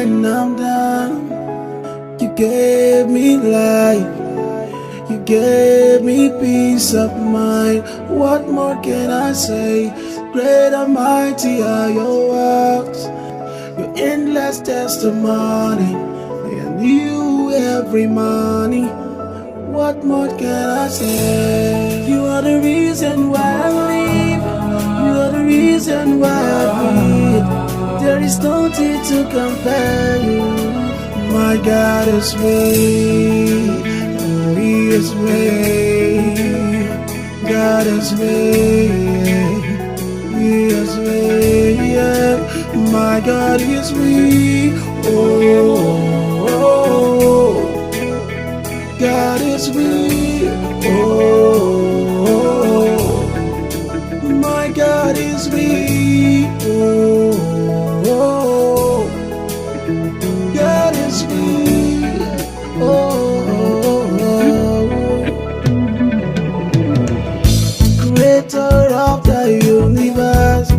when I'm down. You gave me life. You gave me peace of mind. What more can I say? Great and mighty are your works. Your endless testimony. And you every morning. What more can I say? You are the reason why I live. You are the reason why I breathe. There is nothing to compare you. My God is real. Oh, He is real. God is real. He is real. My God is real. Oh. God is real. Oh, my God is real. Oh, God is real. Oh, creator of the universe,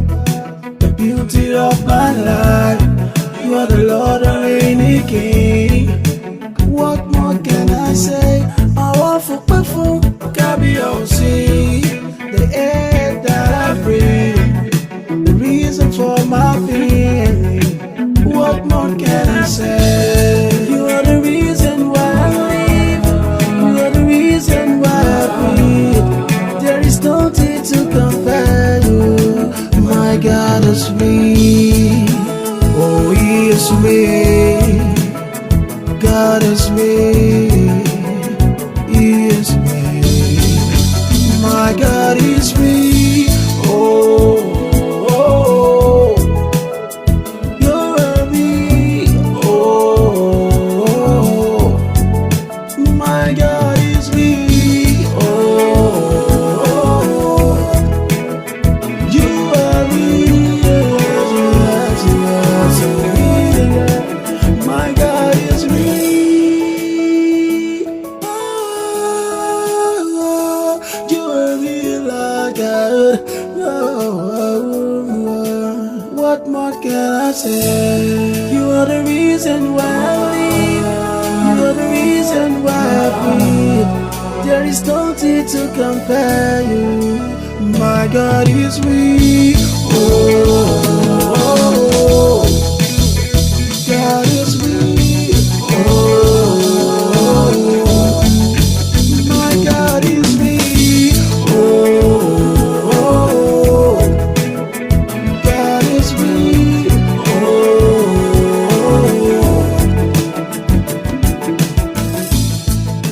the beauty of my life. You are the Lord and reigning King. What more can I say? I want for perfume, Kabiyesi, the air that I breathe, the reason for my being. What more can I say? You are the reason why I live. You are the reason why I breathe. There is nothing to compare you. My God is real. Oh, He is real. God is real, He is real. My God is real. Oh, you're real. Oh, my God is real. Oh, you are real. My God is real. What more can I say? You are the reason why I live. You are the reason why I breathe. There is nothing to compare you. My God is real. Oh, God is real. Oh, my God is real. Oh, God is real. Oh,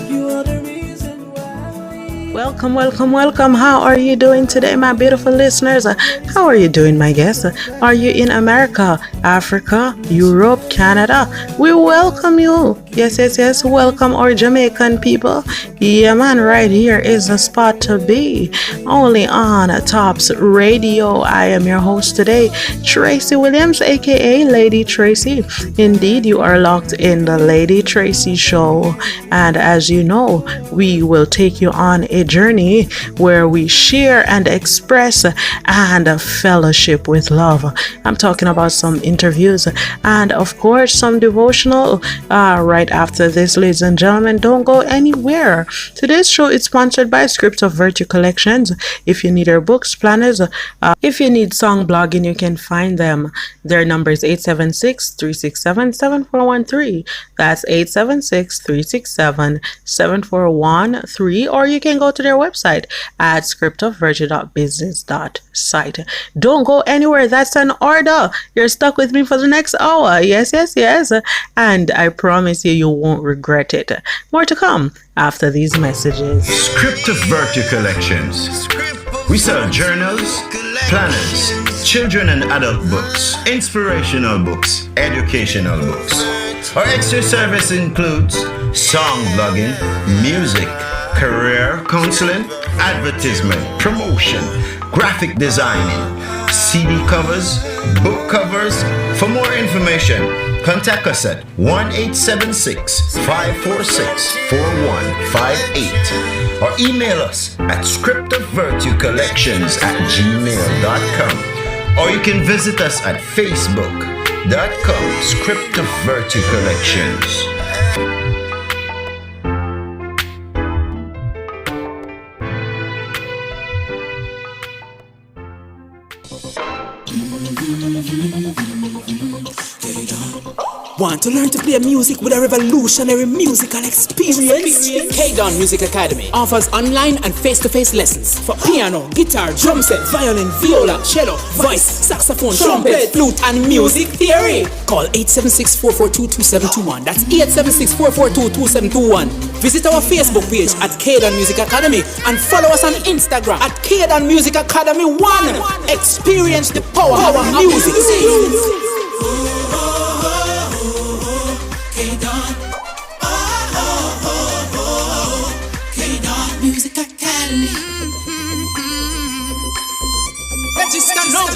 you are the reason why. Welcome, welcome, welcome. How are you doing today, my beautiful listeners? How are you doing, my guests? Are you in America, Africa, Europe, Canada? We welcome you. Yes, yes, yes. Welcome our Jamaican people. Yeah, man, right here is the spot to be. Only on Tops Radio. I am your host today, Tracey Williams, aka Lady Tracey. Indeed, you are locked in the Lady Tracey Show. And as you know, we will take you on a journey where we share and express and fellowship with love. I'm talking about some interviews and, of course, some devotional right after this, ladies and gentlemen. Don't go anywhere. Today's show is sponsored by Script of Virtue Collections. If you need our books, planners, if you need song blogging, you can find them. Their number is 876-367-7413. That's 876-367-7413. Or you can go to their website at scriptofvirtue.business.site. Don't go anywhere. That's an order. You're stuck with me for the next hour. Yes, yes, yes. And I promise you won't regret it. More to come after these messages. Script of Virtue Collections. We sell journals, planners, children and adult books, inspirational books, educational books. Our extra service includes song blogging, music, career counseling, advertisement, promotion, graphic designing, CD covers, book covers. For more information, contact us at 1-876-546-4158 or email us at scriptofvirtuecollections@gmail.com, or you can visit us at Facebook, Tracey.com. Script of Virtue Collections. Want to learn to play music with a revolutionary musical experience? K-Don Music Academy offers online and face-to-face lessons for piano, guitar, drum set, violin, viola, cello, voice, saxophone, trumpet, flute, and music theory. Call 876-442-2721. That's 876-442-2721. Visit our Facebook page at K-Don Music Academy and follow us on Instagram at K-Don Music Academy 1. Experience the power of music. Music Academy. Register now.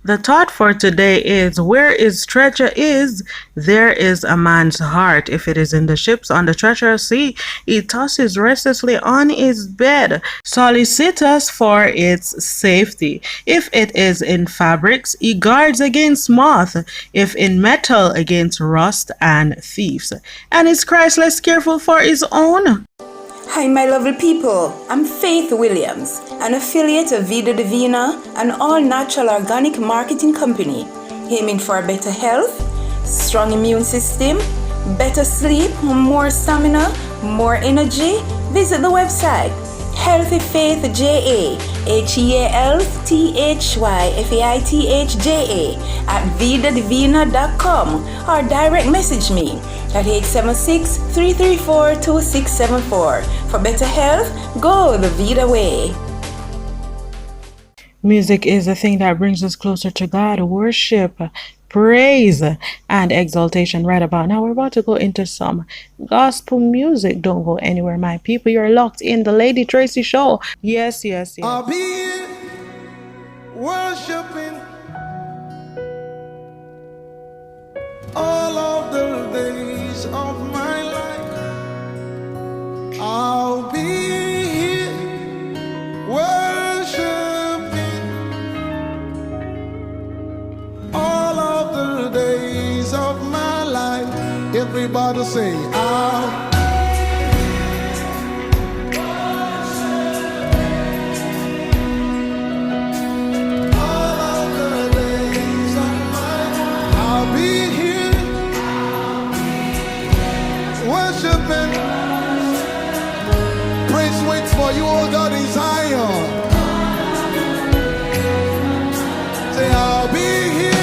The thought for today is, where is treasure is, there is a man's heart. If it is in the ships on the treacherous sea, he tosses restlessly on his bed, solicitous for its safety. If it is in fabrics, he guards against moth, if in metal, against rust and thieves, and is Christless careful for his own. Hi, my lovely people. I'm Faith Williams, an affiliate of Vida Divina, an all-natural organic marketing company, aiming for better health, strong immune system, better sleep, more stamina, more energy. Visit the website healthyfaithjaathyfaithja at vidadivina.com or direct message me at 876-334-2674. For better health, go the Vida way. Music is a thing that brings us closer to God. Worship, praise, and exaltation. Right about now, we're about to go into some gospel music. Don't go anywhere, my people. You're locked in the Lady Tracey Show. Yes. I'll be here worshiping all of the days of my life. I'll be here worshiping all of the days of my life. Everybody say, I'll for you, oh God, in Zion. Say, I'll be here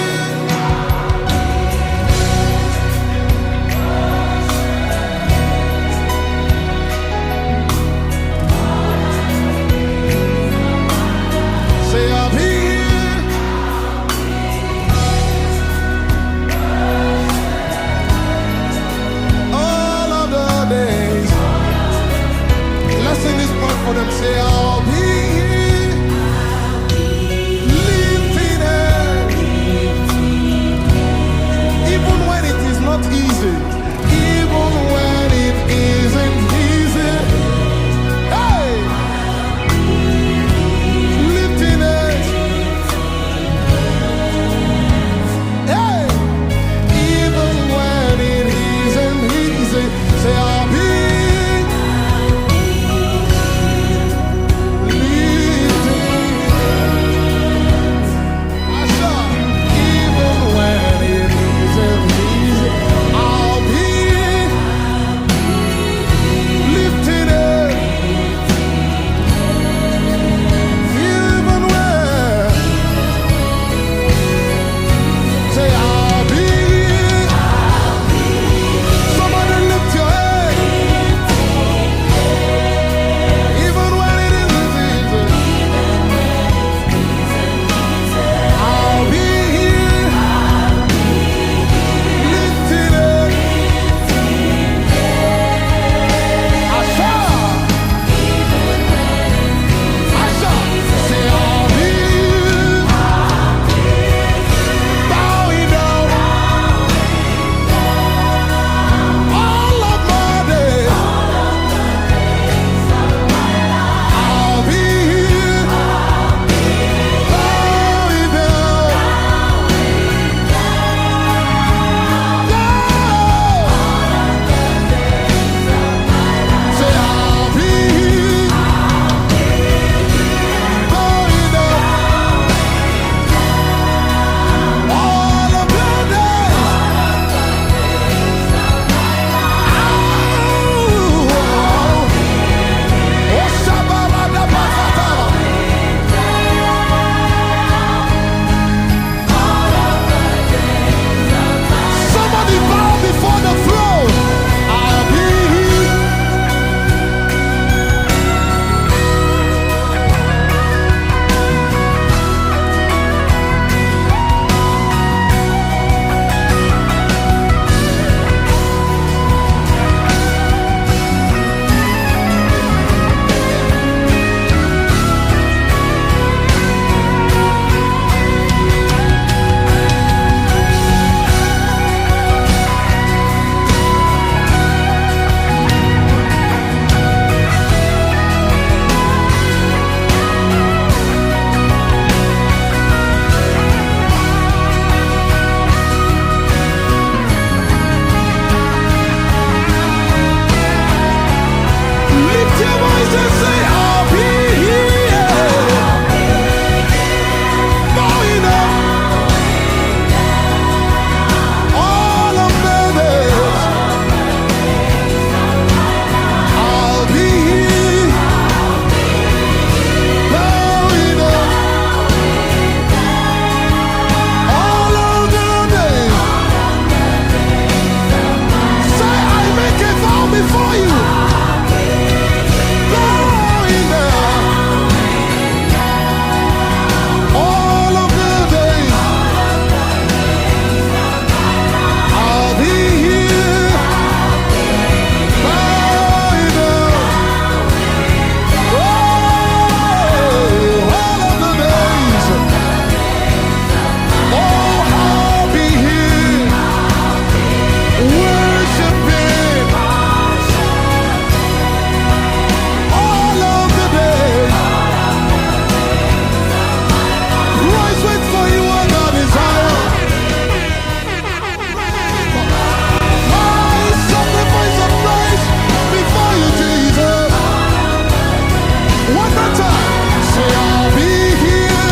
Say I'll be here,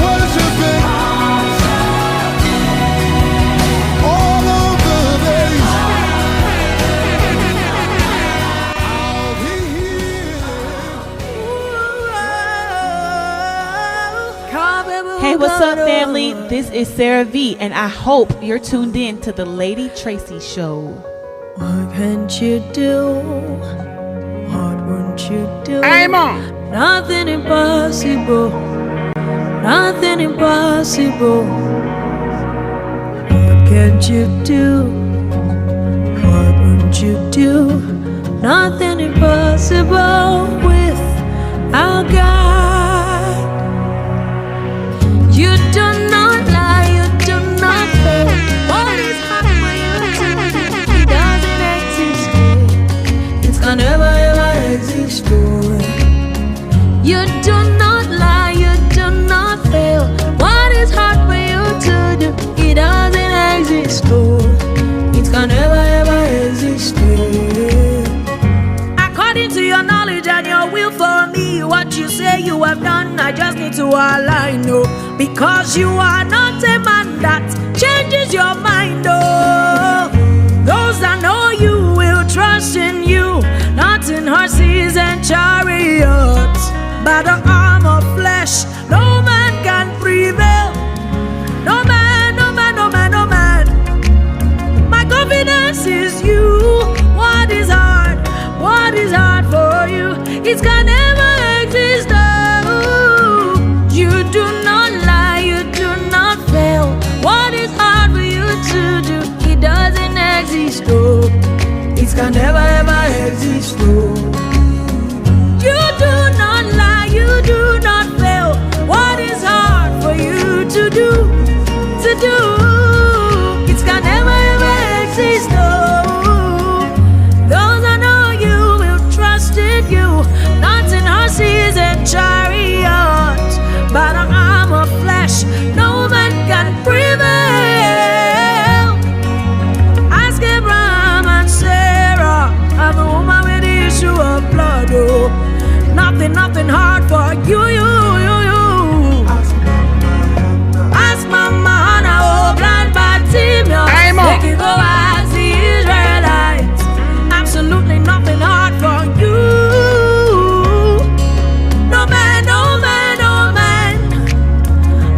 worshiping all of the days. I'll be here. Hey, what's up, family? This is Sarah V, and I hope you're tuned in to the Lady Tracey Show. What can't you do? What won't you do? I'm on. Nothing impossible. Nothing impossible. What can't you do? What won't you do? Nothing impossible with our God. You do not lie, you do not fail. What is hard for you to do? It doesn't exist. It's gonna never ever exist. You do not lie, you do not fail. What is hard for you to do? It doesn't exist. It's gonna never ever exist. According to your knowledge and your will for me, what you say you have done, I just need to align, no. Because you are not a man that changes your mind, oh. Those that know you will trust in you, not in horses and chariots. By the arm of flesh, no man can prevail. No man, no man, no man, no man. My confidence is you. What is hard? What is hard for you? It's gonna never exist. Oh, you do not lie, you do not fail. What is hard for you to do? It doesn't exist. Oh, it's gonna never ever exist. Oh, you do not lie, you do not fail. What is hard for you to do? To do? It's gonna never ever exist. Oh, those I know you will trust in you, not in horses and chariots. By the arm of flesh, no man can prevail. Ask Abraham and Sarah, I'm a woman with the issue of blood. Oh, nothing hard for you. Ask Mama Hannah, oh, blind Bartimaeus, they can go as the Israelites. Absolutely nothing hard for you. No man, no man, no man.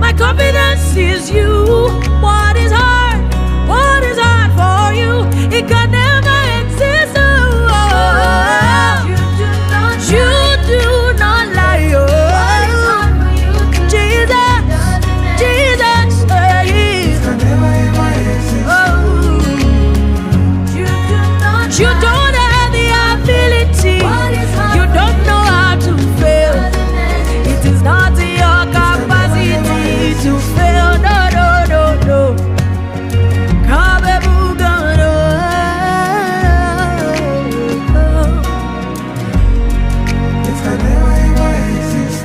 My confidence is you. What is hard? What is hard for you? It can never exist. Oh, you do not lie. Oh, Jesus, Jesus, oh, you don't have the ability. You don't know how to fail. It is not in your capacity to fail. No, no, no, no. It's gonna never ever exist.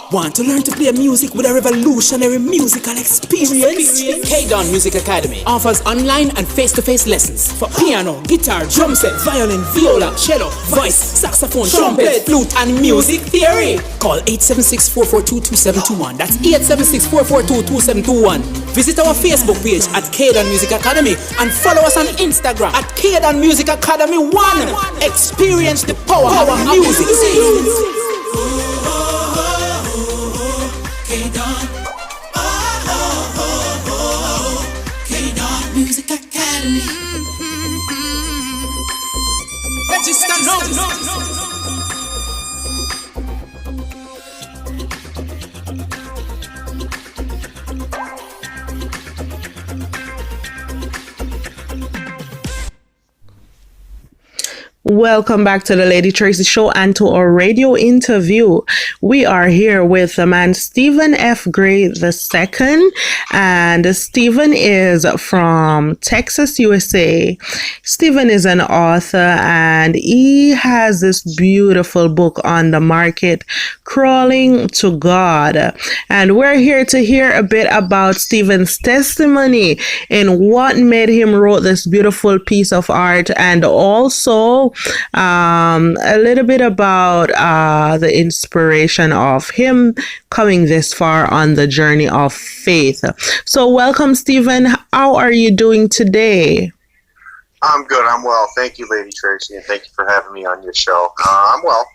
Want to learn to play music with a revolutionary musical experience? K-Don Music Academy offers online and face-to-face lessons for piano, guitar, drum set, violin, viola, cello, voice, saxophone, trumpet, flute, and music theory. Call 876-442-2721. That's 876-442-2721. Visit our Facebook page at K-Don Music Academy and follow us on Instagram at K-Don Music Academy 1. Experience the power of music. K-Don Music Academy. Register now. Welcome back to the Lady Tracey Show and to our radio interview. We are here with the man Stephen F. Gray II, and Stephen is from Texas, USA. Stephen is an author and he has this beautiful book on the market, Crawling to God. And we're here to hear a bit about Stephen's testimony in what made him wrote this beautiful piece of art, and also a little bit about the inspiration of him coming this far on the journey of faith. So welcome, Stephen. How are you doing today? I'm good. I'm well. Thank you, Lady Tracey, and thank you for having me on your show. I'm well.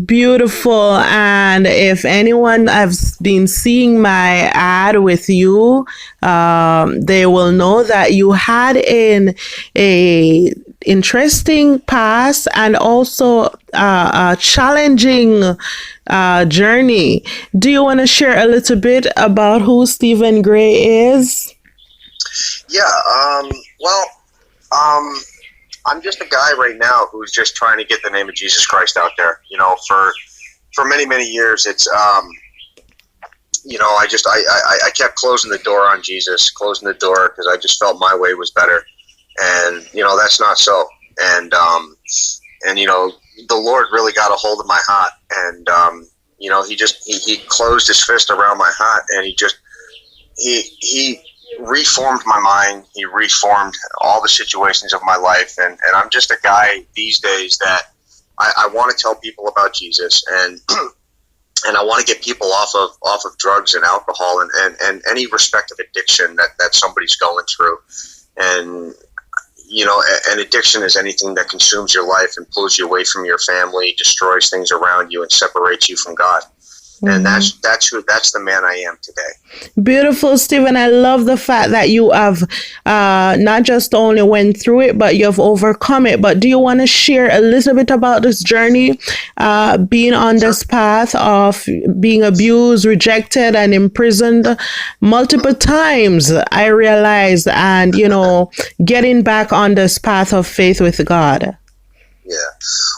Beautiful. And if anyone has been seeing my ad with you, they will know that you had a interesting past and also a challenging journey. Do you want to share a little bit about who Stephen Gray is? Yeah. I'm just a guy right now who's just trying to get the name of Jesus Christ out there. You know, for many, many years, it's I kept closing the door on Jesus, closing the door because I just felt my way was better. And, that's not so. And the Lord really got a hold of my heart. And, he closed his fist around my heart, and he reformed my mind. He reformed all the situations of my life. And I'm just a guy these days that I want to tell people about Jesus, and and I want to get people off of drugs and alcohol and any respective addiction that somebody's going through. And an addiction is anything that consumes your life and pulls you away from your family, destroys things around you, and separates you from God. And that's the man I am today. Beautiful, Stephen. I love the fact that you have not just only went through it, but you've overcome it. But do you want to share a little bit about this journey, being on this path of being abused, rejected, and imprisoned multiple times, I realized, and, getting back on this path of faith with God? Yeah.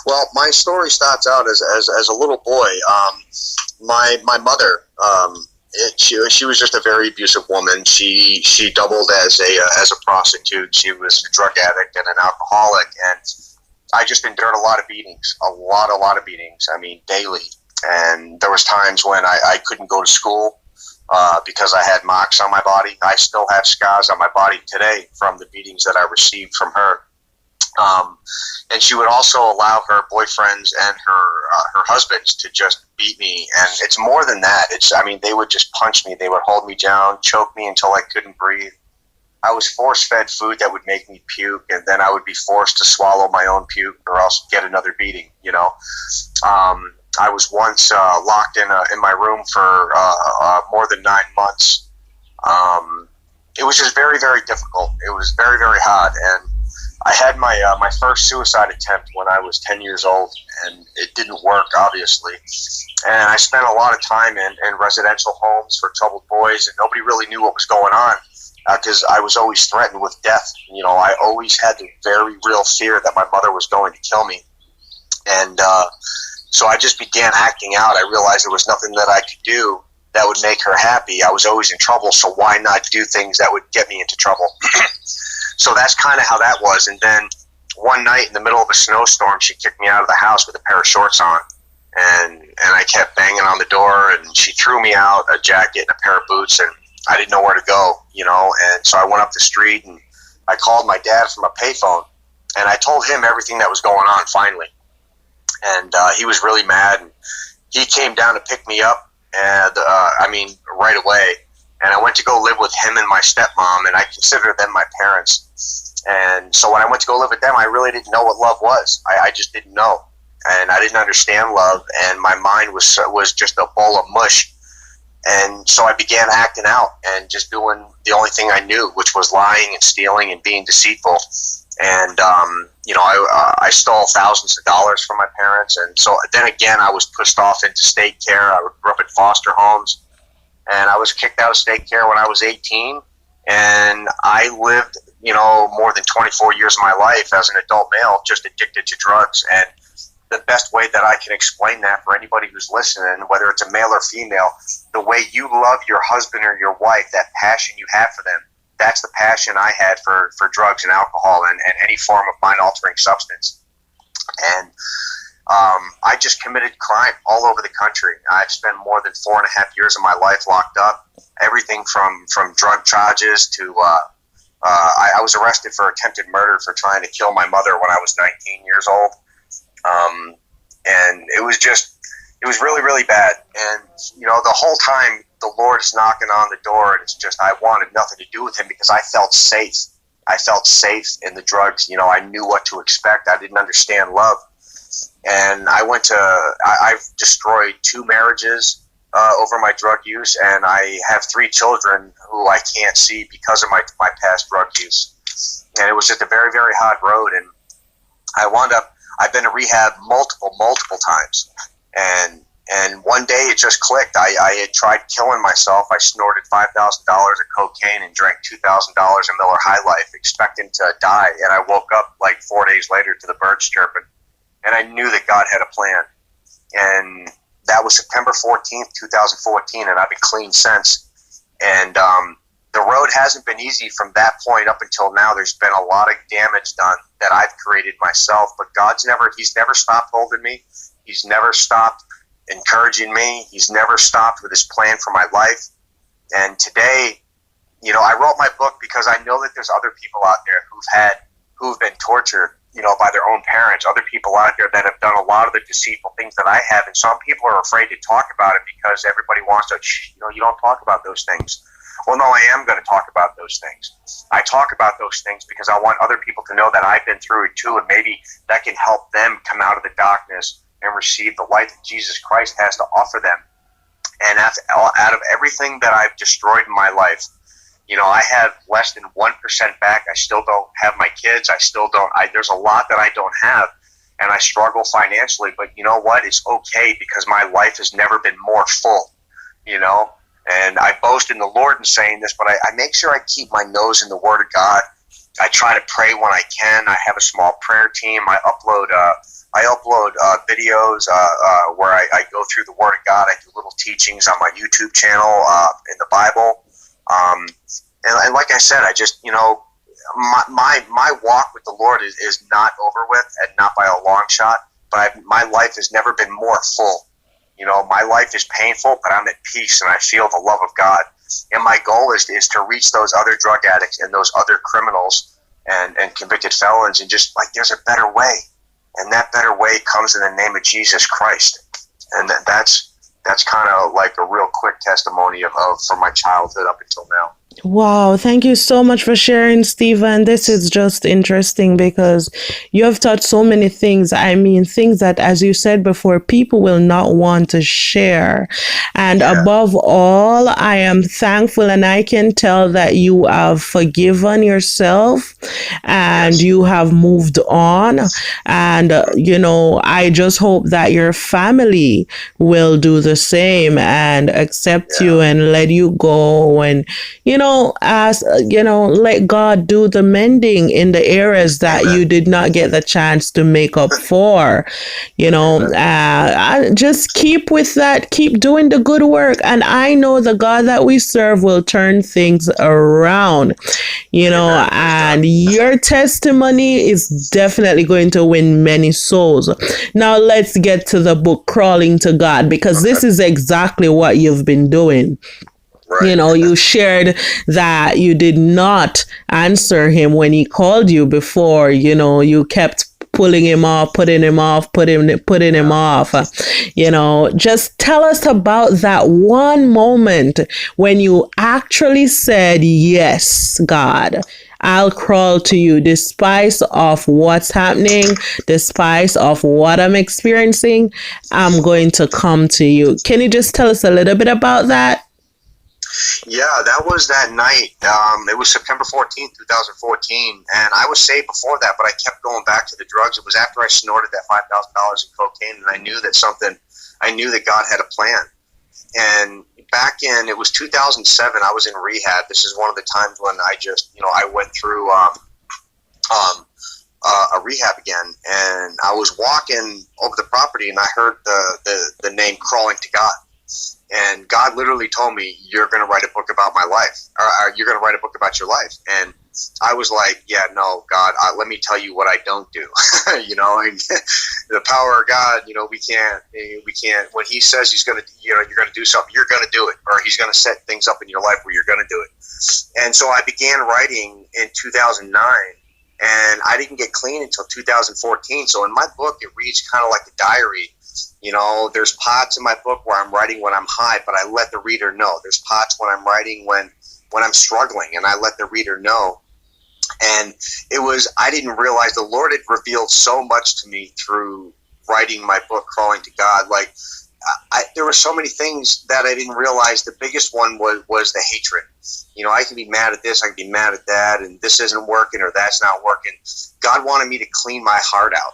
Well, my story starts out as a little boy. My mother, she was just a very abusive woman. She doubled as a prostitute. She was a drug addict and an alcoholic, and I just endured a lot of beatings, a lot of beatings. I mean, daily. And there was times when I couldn't go to school because I had marks on my body. I still have scars on my body today from the beatings that I received from her. And she would also allow her boyfriends and her husbands to just beat me. And it's more than that. They would just punch me. They would hold me down, choke me until I couldn't breathe. I was force-fed food that would make me puke, and then I would be forced to swallow my own puke or else get another beating, I was once locked in my room for more than 9 months. It was just very, very difficult. It was very, very hard. And I had my first suicide attempt when I was 10 years old, and it didn't work, obviously. And I spent a lot of time in residential homes for troubled boys, and nobody really knew what was going on because I was always threatened with death. I always had the very real fear that my mother was going to kill me. And so I just began acting out. I realized there was nothing that I could do that would make her happy. I was always in trouble, so why not do things that would get me into trouble? So that's kind of how that was. And then one night in the middle of a snowstorm, she kicked me out of the house with a pair of shorts on. And I kept banging on the door, and she threw me out, a jacket and a pair of boots, and I didn't know where to go, And so I went up the street, and I called my dad from a payphone, and I told him everything that was going on finally. And he was really mad, and he came down to pick me up, and right away. And I went to go live with him and my stepmom, and I consider them my parents. And so when I went to go live with them, I really didn't know what love was. I just didn't know. And I didn't understand love, and my mind was just a bowl of mush. And so I began acting out and just doing the only thing I knew, which was lying and stealing and being deceitful. And, I stole thousands of dollars from my parents. And so then again, I was pushed off into state care. I grew up in foster homes. And I was kicked out of state care when I was 18. And I lived more than 24 years of my life as an adult male just addicted to drugs. And the best way that I can explain that for anybody who's listening, whether it's a male or female, the way you love your husband or your wife, that passion you have for them, that's the passion I had for drugs and alcohol and any form of mind-altering substance. And I just committed crime all over the country. I've spent more than 4.5 years of my life locked up. Everything from drug charges to I was arrested for attempted murder for trying to kill my mother when I was 19 years old. And it was really, really bad. And, the whole time the Lord is knocking on the door, and it's just, I wanted nothing to do with him because I felt safe. I felt safe in the drugs. I knew what to expect. I didn't understand love. And I've destroyed 2 marriages over my drug use, and I have 3 children who I can't see because of my past drug use. And it was just a very, very hard road. And I've been to rehab multiple times. And one day it just clicked. I had tried killing myself. I snorted $5,000 of cocaine and drank $2,000 of Miller High Life, expecting to die. And I woke up like 4 days later to the birds chirping. And I knew that God had a plan. And that was September 14th, 2014, and I've been clean since. And the road hasn't been easy from that point up until now. There's been a lot of damage done that I've created myself, but he's never stopped holding me. He's never stopped encouraging me. He's never stopped with his plan for my life. And today, I wrote my book because I know that there's other people out there who've been tortured, by their own parents, other people out there that have done a lot of the deceitful things that I have. And some people are afraid to talk about it because everybody wants to, you don't talk about those things. Well, no, I am going to talk about those things. I talk about those things because I want other people to know that I've been through it too, and maybe that can help them come out of the darkness and receive the light that Jesus Christ has to offer them. And out of everything that I've destroyed in my life, I have less than 1% back. I still don't have my kids. There's a lot that I don't have, and I struggle financially. But you know what? It's okay because my life has never been more full, And I boast in the Lord in saying this, but I make sure I keep my nose in the Word of God. I try to pray when I can. I have a small prayer team. I upload videos where I go through the Word of God. I do little teachings on my YouTube channel in the Bible. And like I said, I just, my walk with the Lord is not over with, and not by a long shot, but my life has never been more full. My life is painful, but I'm at peace, and I feel the love of God. And my goal is to reach those other drug addicts and those other criminals and convicted felons, and just like, there's a better way. And that better way comes in the name of Jesus Christ. And that's kind of like a real quick testimony of from my childhood up until now. Wow, thank you so much for sharing, Stephen. This is just interesting because you have taught so many things. I mean, things that, as you said before, people will not want to share. And above all, I am thankful, and I can tell that you have forgiven yourself and you have moved on. And, I just hope that your family will do the same and accept you and let you go, and, let God do the mending in the areas that you did not get the chance to make up for. Just keep with that, keep doing the good work. And I know the God that we serve will turn things around, and your testimony is definitely going to win many souls. Now let's get to the book, Crawling to God, because this is exactly what you've been doing. Right. You shared that you did not answer him when he called you before. You kept pulling him off, putting him off. Just tell us about that one moment when you actually said, yes, God, I'll crawl to you despite of what's happening, despite of what I'm experiencing. I'm going to come to you. Can you just tell us a little bit about that? Yeah, that was that night. It was September 14th, 2014, and I was saved before that, but I kept going back to the drugs. It was after I snorted that $5,000 in cocaine, and I knew that God had a plan. And back in, it was 2007, I was in rehab. This is one of the times when I just, I went through a rehab again, and I was walking over the property, and I heard the name Crawling to God. And God literally told me, you're going to write a book about my life, or you're going to write a book about your life. And I was like, yeah, no, God, let me tell you what I don't do. And the power of God, we can't, when he says he's going to, you're going to do something, you're going to do it, or he's going to set things up in your life where you're going to do it. And so I began writing in 2009, and I didn't get clean until 2014. So in my book, it reads kind of like a diary. There's parts in my book where I'm writing when I'm high, but I let the reader know. There's parts when I'm writing when I'm struggling, and I let the reader know. And I didn't realize the Lord had revealed so much to me through writing my book, Crawling to God. Like, there were so many things that I didn't realize. The biggest one was the hatred. I can be mad at this, I can be mad at that, and this isn't working or that's not working. God wanted me to clean my heart out.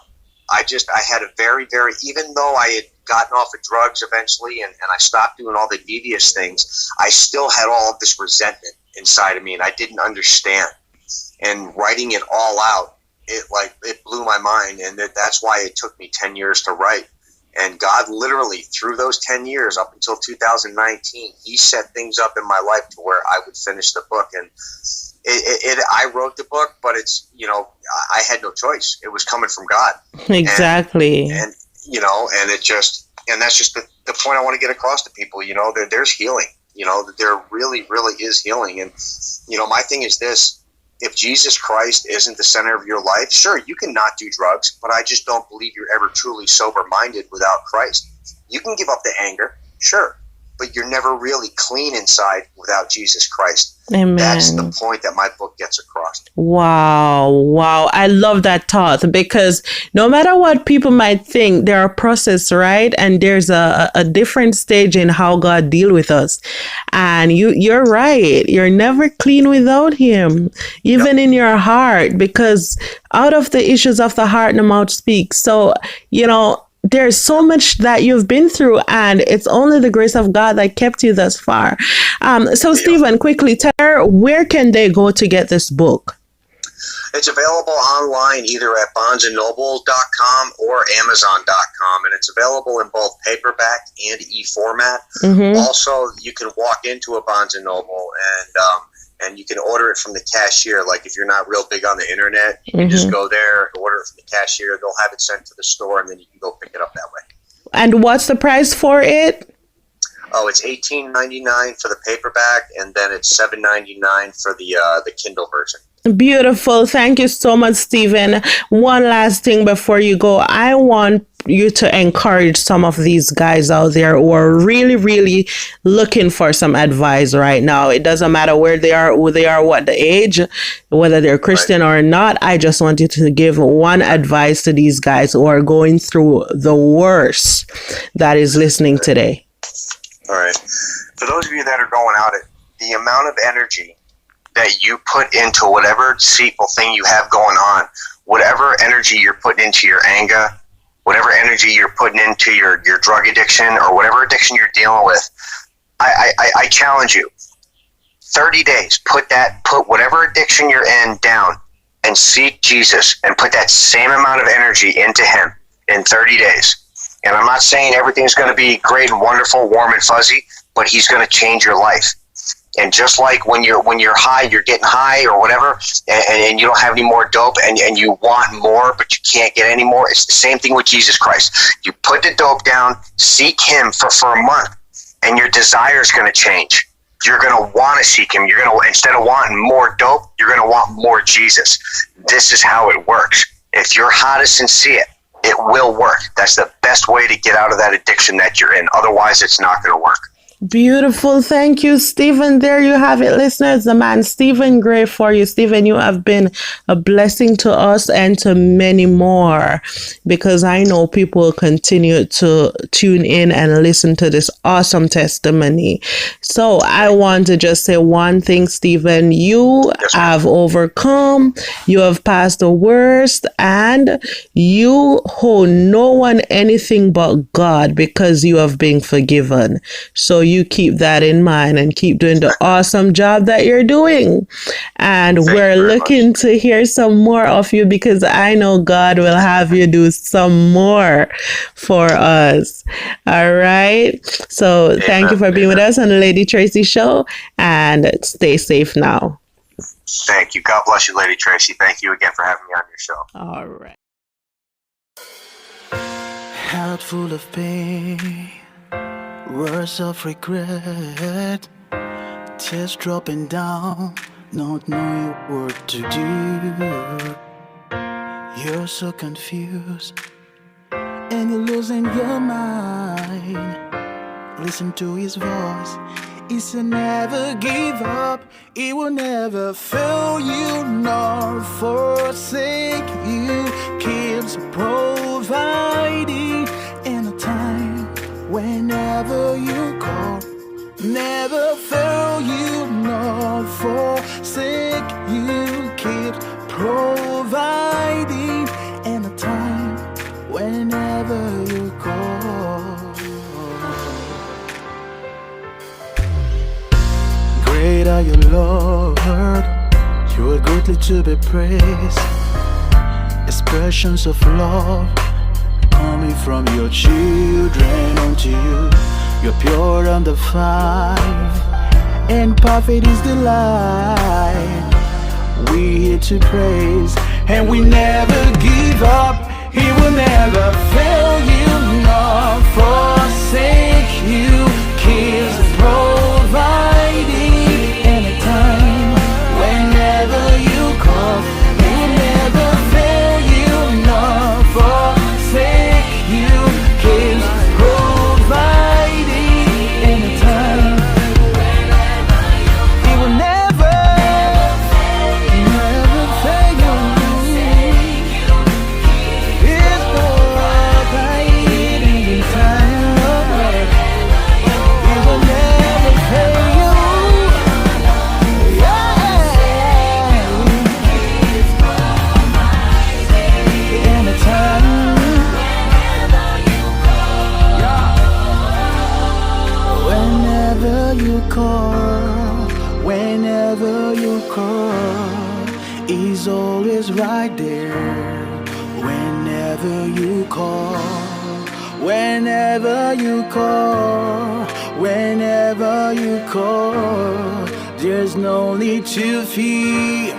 I had a very, very, even though I had gotten off of drugs eventually and I stopped doing all the devious things, I still had all of this resentment inside of me, and I didn't understand. And writing it all out, it blew my mind, and that's why it took me 10 years to write. And God literally, through those 10 years up until 2019, he set things up in my life to where I would finish the book. And I wrote the book, but it's, I had no choice. It was coming from God. Exactly. And that's just the point I want to get across to people. There's healing. There really, really is healing. And, my thing is this: if Jesus Christ isn't the center of your life, sure, you can not do drugs, but I just don't believe you're ever truly sober-minded without Christ. You can give up the anger, sure, but you're never really clean inside without Jesus Christ. Amen. That's the point that my book gets across. Wow. I love that thought, because no matter what people might think, there are processes, right? And there's a different stage in how God deal with us. And you're right. You're never clean without him, even in your heart, because out of the issues of the heart, the mouth speaks. So, there's so much that you've been through, and it's only the grace of God that kept you thus far. So, Stephen, quickly tell her, where can they go to get this book? It's available online either at barnesandnoble.com or amazon.com, and it's available in both paperback and e-format. Mm-hmm. Also, you can walk into a Barnes & Noble and you can order it from the cashier. Like, if you're not real big on the internet, you can just go there, order it from the cashier. They'll have it sent to the store, and then you can go pick it up that way. And what's the price for it? Oh, it's $18.99 for the paperback, and then it's $7.99 for the Kindle version. Beautiful. Thank you so much, Stephen. One last thing before you go. I want you to encourage some of these guys out there who are really, really looking for some advice right now. It doesn't matter where they are, who they are, what the age, whether they're Christian or not. I just want you to give one advice to these guys who are going through the worst that is listening today. All right. For those of you that are going out, the amount of energy that you put into whatever deceitful thing you have going on, whatever energy you're putting into your anger, whatever energy you're putting into your drug addiction or whatever addiction you're dealing with, I challenge you. 30 days, put whatever addiction you're in down and seek Jesus and put that same amount of energy into him in 30 days. And I'm not saying everything's going to be great and wonderful, warm and fuzzy, but he's going to change your life. And just like when you're high, you're getting high or whatever, and you don't have any more dope, and you want more, but you can't get any more. It's the same thing with Jesus Christ. You put the dope down, seek him for a month, and your desire is going to change. You're going to want to seek him. You're going to, instead of wanting more dope, you're going to want more Jesus. This is how it works. If your heart is sincere, it will work. That's the best way to get out of that addiction that you're in. Otherwise, it's not going to work. Beautiful. Thank you, Stephen. There you have it, listeners. The man, Stephen Gray, for you. Stephen, you have been a blessing to us and to many more, because I know people continue to tune in and listen to this awesome testimony. So I want to just say one thing, Stephen. You have overcome. You have passed the worst, and you owe no one anything but God, because you have been forgiven. So you keep that in mind and keep doing the awesome job that you're doing. And we're looking to hear some more of you, because I know God will have you do some more for us. All right. So thank you for being with us on the Lady Tracey Show, and stay safe now. Thank you. God bless you, Lady Tracey. Thank you again for having me on your show. All right. Heart full of pain, words of regret, tears dropping down, not knowing what to do. You're so confused, and you're losing your mind. Listen to his voice. He said never give up. He will never fail you nor forsake you. Keeps providing in a time whenever you call. Never fail you nor forsake you. Keeps providing in a time whenever you call. Great are you, Lord, you are greatly to be praised. Expressions of love coming from your children unto you. You're pure and fine, and perfect is the light. We here to praise, and we never give up. He will never fail you nor forsake you. Keeps providing. Whenever you call, He will never fail you nor forsake you. Keeps providing in a time. He will never fail you. He's providing in time. He will never fail you. Whenever you call, He's always right there. Whenever you call, whenever you call, whenever you call, there's no need to fear.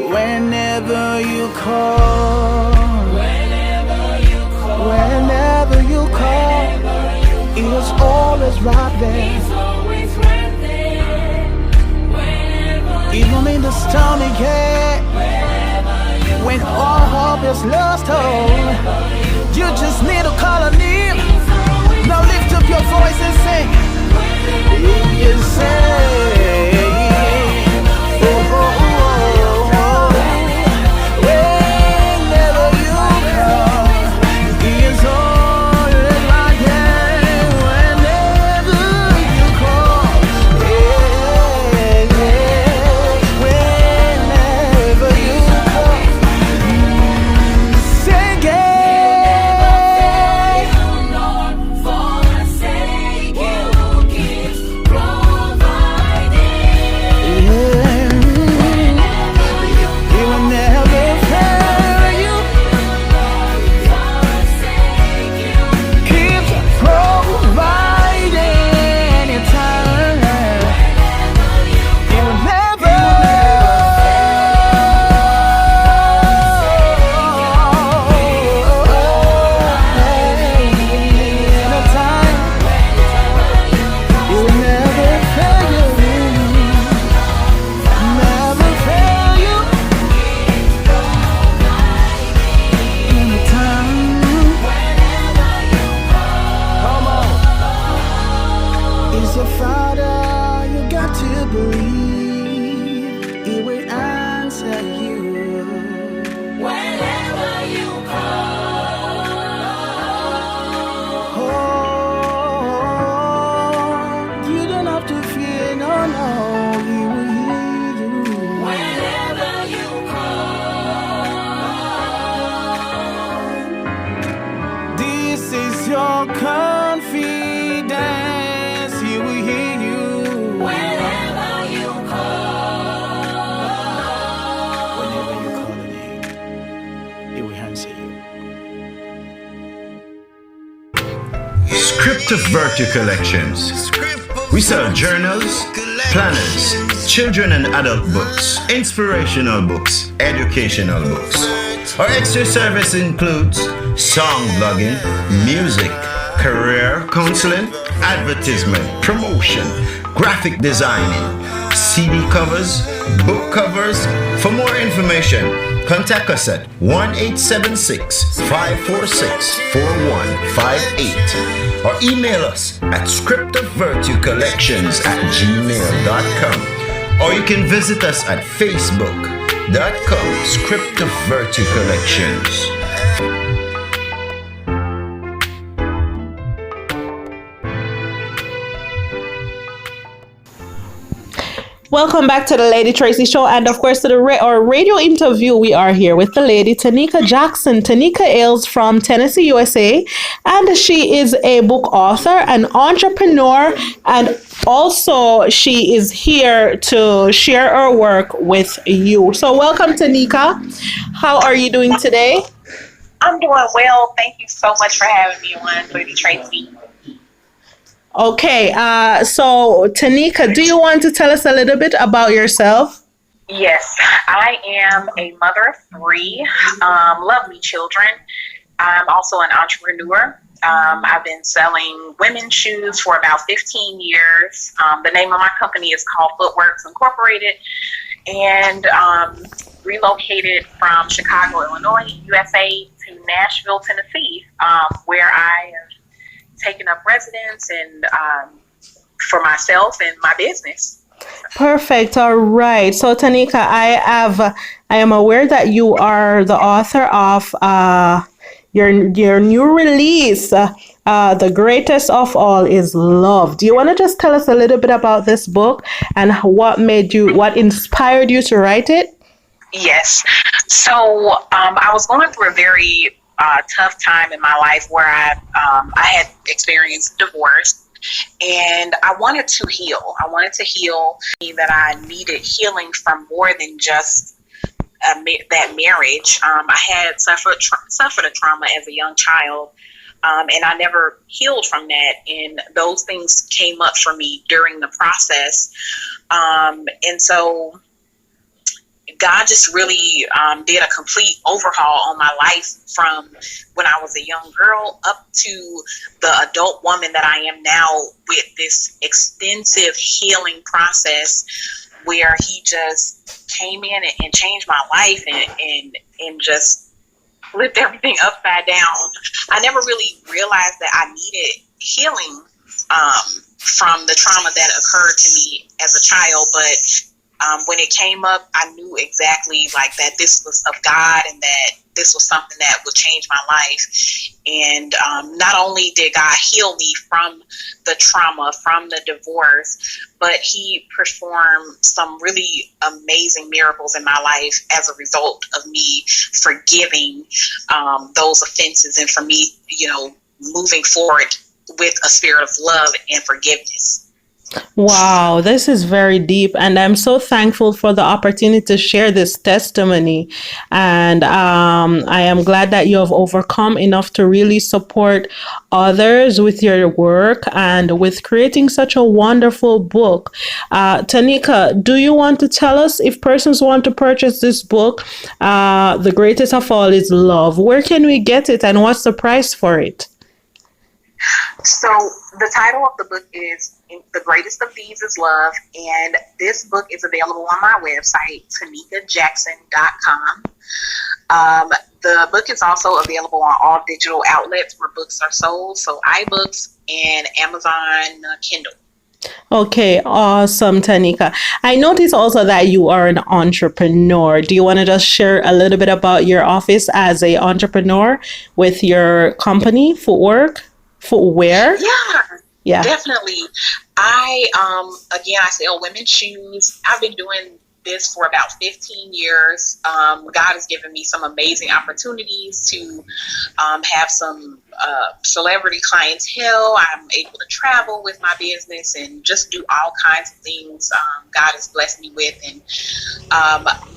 Whenever you call, whenever you call, He's always right there. Even in the stormy gate, when all hope is lost, you just need to call on Him. Now lift up your voice and sing. You say, oh, oh, oh, oh. Whenever you call, He is always right there. Whenever you call, your confidence, He will hear. Script to Virtue Collections. We sell journals, planners, children and adult books, inspirational books, educational books. Our extra service includes song blogging, music, career counseling, advertisement, promotion, graphic designing, CD covers, book covers. For more information, contact us at 1-876-546-4158 or email us at scriptofvirtuecollections@gmail.com, or you can visit us at facebook.com Script of Virtue Collections. Welcome back to the Lady Tracey Show, and of course to the our radio interview. We are here with the lady Tanica Jackson. Tanica hails from Tennessee, USA, and she is a book author, an entrepreneur, and also she is here to share her work with you. So welcome, Tanica. How are you doing today? I'm doing well. Thank you so much for having me on, Lady Tracey. Okay, so Tanica, do you want to tell us a little bit about yourself? Yes, I am a mother of three lovely children. I'm also an entrepreneur. I've been selling women's shoes for about 15 years. The name of my company is called Footworks Incorporated, and relocated from Chicago, Illinois, USA to Nashville, Tennessee, where I have taking up residence and for myself and my business. Perfect. All right. So Tanica, I am aware that you are the author of your new release. The Greatest of All is Love. Do you want to just tell us a little bit about this book and what inspired you to write it? Yes. So I was going through a very tough time in my life where I had experienced divorce, and I wanted to heal. I wanted to heal that I needed healing from more than just that marriage. I had suffered a trauma as a young child, and I never healed from that. And those things came up for me during the process, and so God just really did a complete overhaul on my life from when I was a young girl up to the adult woman that I am now, with this extensive healing process where he just came in and changed my life and just flipped everything upside down. I never really realized that I needed healing from the trauma that occurred to me as a child, but when it came up, I knew exactly that this was of God and that this was something that would change my life. And not only did God heal me from the trauma, from the divorce, but he performed some really amazing miracles in my life as a result of me forgiving those offenses, and for me, moving forward with a spirit of love and forgiveness. Wow, this is very deep, and I'm so thankful for the opportunity to share this testimony. And I am glad that you have overcome enough to really support others with your work and with creating such a wonderful book. Tanica, do you want to tell us, if persons want to purchase this book, The Greatest of All is Love, where can we get it and what's the price for it? So the title of the book is The Greatest of These is Love, and this book is available on my website, tanicajackson.com. The book is also available on all digital outlets where books are sold, so iBooks and Amazon Kindle. Okay, awesome, Tanica. I noticed also that you are an entrepreneur. Do you want to just share a little bit about your office as an entrepreneur with your company, footwear? Yeah, definitely. I sell women's shoes. I've been doing this for about 15 years. God has given me some amazing opportunities to have some celebrity clientele. I'm able to travel with my business and just do all kinds of things God has blessed me with. And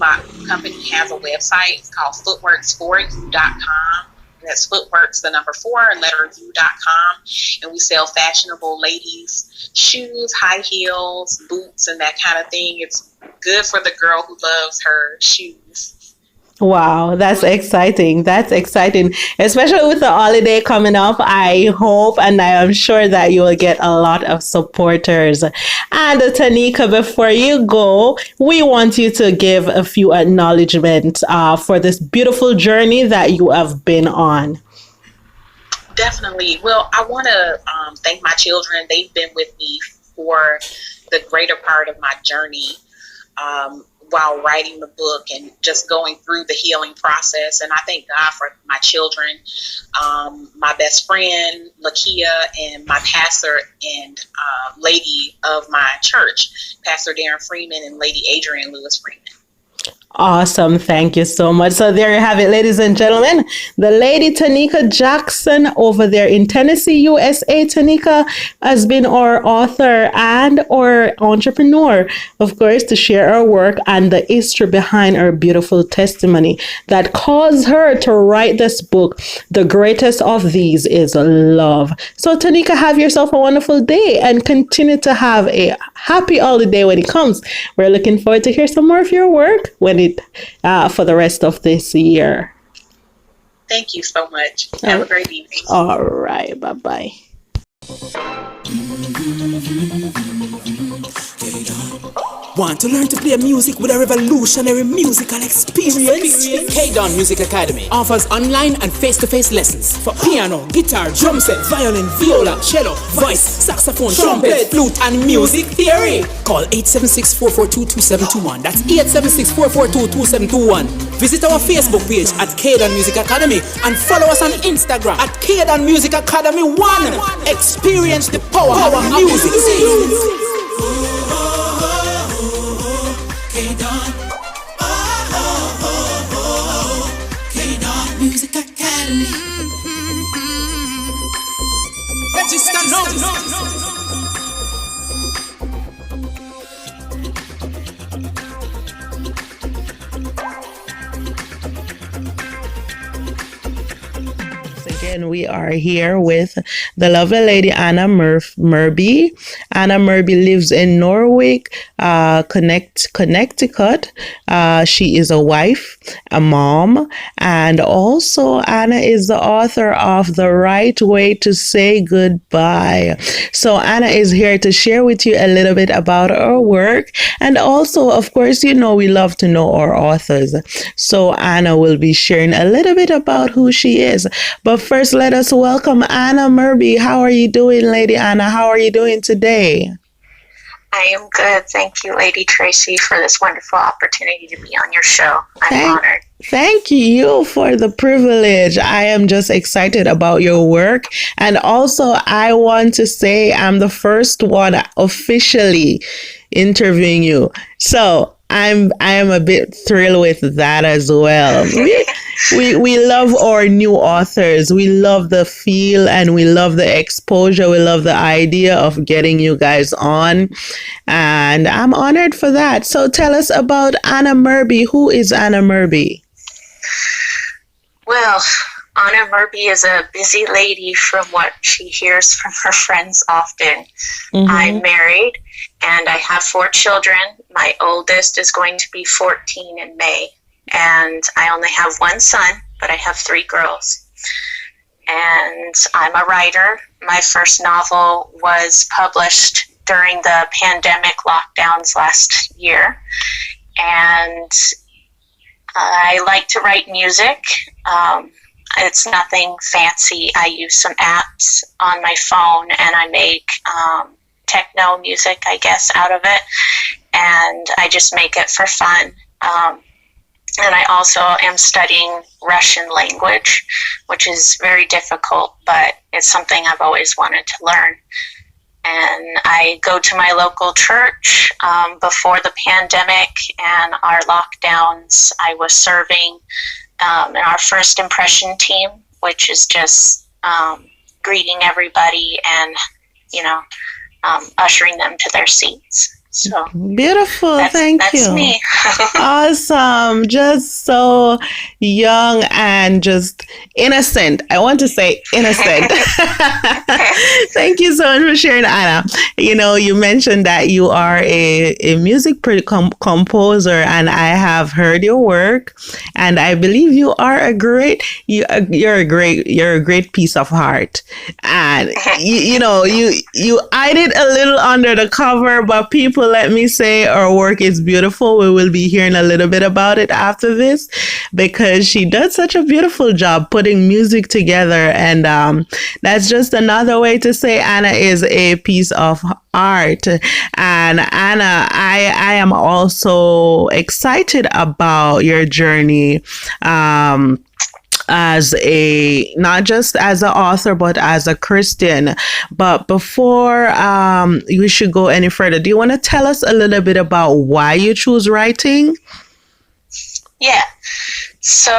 my company has a website. It's called footworksforyou.com, That's footworks, the number 4, letteru.com. And we sell fashionable ladies' shoes, high heels, boots, and that kind of thing. It's good for the girl who loves her shoes. Wow, that's exciting. That's exciting. Especially with the holiday coming up. I hope and I am sure that you will get a lot of supporters. And Tanica, before you go, we want you to give a few acknowledgements for this beautiful journey that you have been on. Definitely. Well, I want to thank my children. They've been with me for the greater part of my journey. While writing the book and just going through the healing process. And I thank God for my children, my best friend, Lakia, and my pastor and lady of my church, Pastor Darren Freeman and Lady Adrienne Lewis Freeman. Awesome. Thank you so much. So there you have it, ladies and gentlemen. The lady Tanica Jackson over there in Tennessee, USA. Tanica has been our author and our entrepreneur, of course, to share her work and the history behind her beautiful testimony that caused her to write this book. The greatest of these is love. So Tanica, have yourself a wonderful day and continue to have a happy holiday when it comes. We're looking forward to hear some more of your work when it for the rest of this year. Thank you so much. Have a great evening. All right. Bye-bye. Want to learn to play music with a revolutionary musical experience? K-Don Music Academy offers online and face-to-face lessons for piano, guitar, drum set, violin, viola, cello, voice, saxophone, trumpet, flute, and music theory. Call 876-442-2721. That's 876-442-2721. Visit our Facebook page at K-Don Music Academy and follow us on Instagram at K-Don Music Academy 1. Experience the power of music. K-Don. K-Don Music Academy. Register now. Again, we are here with the lovely lady Anna Murby. Anna Murby lives in Norwich, Connecticut. She is a wife, a mom, and also Anna is the author of The Right Way to Say Goodbye. So Anna is here to share with you a little bit about her work. And also, of course, you know, we love to know our authors. So Anna will be sharing a little bit about who she is. But first, let us welcome Anna Murby. How are you doing, Lady Anna? How are you doing today? I am good. Thank you, Lady Tracey, for this wonderful opportunity to be on your show. I'm honored. Thank you for the privilege. I am just excited about your work. And also, I want to say I'm the first one officially interviewing you. So I am a bit thrilled with that as well. We love our new authors. We love the feel and we love the exposure. We love the idea of getting you guys on. And I'm honored for that. So tell us about Anna Murby. Who is Anna Murby? Well, Anna Murby is a busy lady from what she hears from her friends often. Mm-hmm. I'm married and I have 4 children. My oldest is going to be 14 in May. And I only have 1 son, but I have 3 girls. And I'm a writer. My first novel was published during the pandemic lockdowns last year. And I like to write music. It's nothing fancy. I use some apps on my phone and I make techno music, I guess, out of it. And I just make it for fun. And I also am studying Russian language, which is very difficult, but it's something I've always wanted to learn. And I go to my local church. Before the pandemic and our lockdowns, I was serving in our first impression team, which is just greeting everybody and, ushering them to their seats. So Beautiful. Thank that's you. me. Awesome. Just so young and just innocent. I want to say innocent. Thank you so much for sharing, Anna. You mentioned that you are a music composer, and I have heard your work, and I believe you are you're a great piece of heart. And you hide it a little under the cover, but people, let me say, our work is beautiful. We will be hearing a little bit about it after this, because she does such a beautiful job putting music together. And that's just another way to say Anna is a piece of art. And Anna, I am also excited about your journey. As not just as an author, but as a Christian. But before we should go any further, do you want to tell us a little bit about why you choose writing? Yeah. So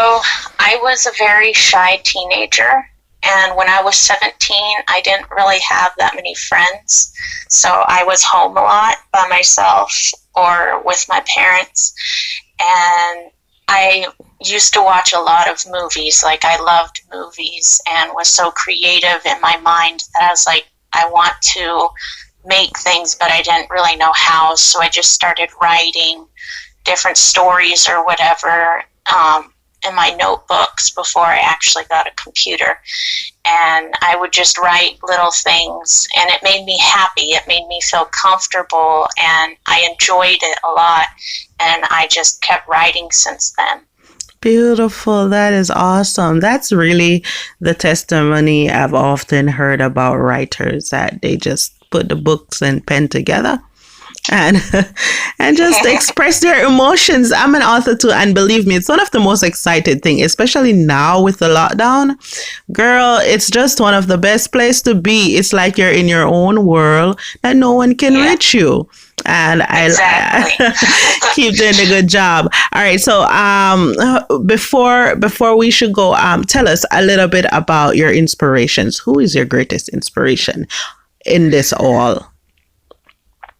I was a very shy teenager. And when I was 17, I didn't really have that many friends. So I was home a lot by myself or with my parents. And I used to watch a lot of movies. Like, I loved movies and was so creative in my mind that I was like, I want to make things, but I didn't really know how. So I just started writing different stories or whatever in my notebooks before I actually got a computer. And I would just write little things, and it made me happy. It made me feel comfortable, and I enjoyed it a lot. And I just kept writing since then. Beautiful. That is awesome. That's really the testimony I've often heard about writers, that they just put the books and pen together and just express their emotions. I'm an author too, and believe me, it's one of the most excited things, especially now with the lockdown. Girl, it's just one of the best place to be. It's like you're in your own world that no one can reach you. And I keep doing a good job. All right. So before we should go, tell us a little bit about your inspirations. Who is your greatest inspiration in this all?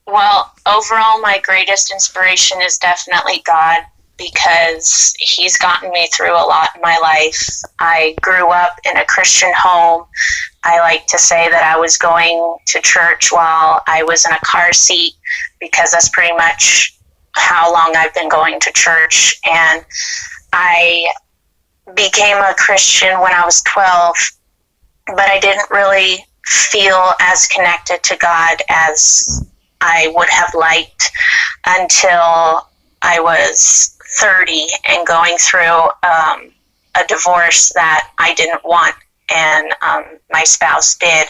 Well, overall, my greatest inspiration is definitely God, because he's gotten me through a lot in my life. I grew up in a Christian home. I like to say that I was going to church while I was in a car seat, because that's pretty much how long I've been going to church. And I became a Christian when I was 12, but I didn't really feel as connected to God as I would have liked until I was 30 and going through a divorce that I didn't want, and my spouse did.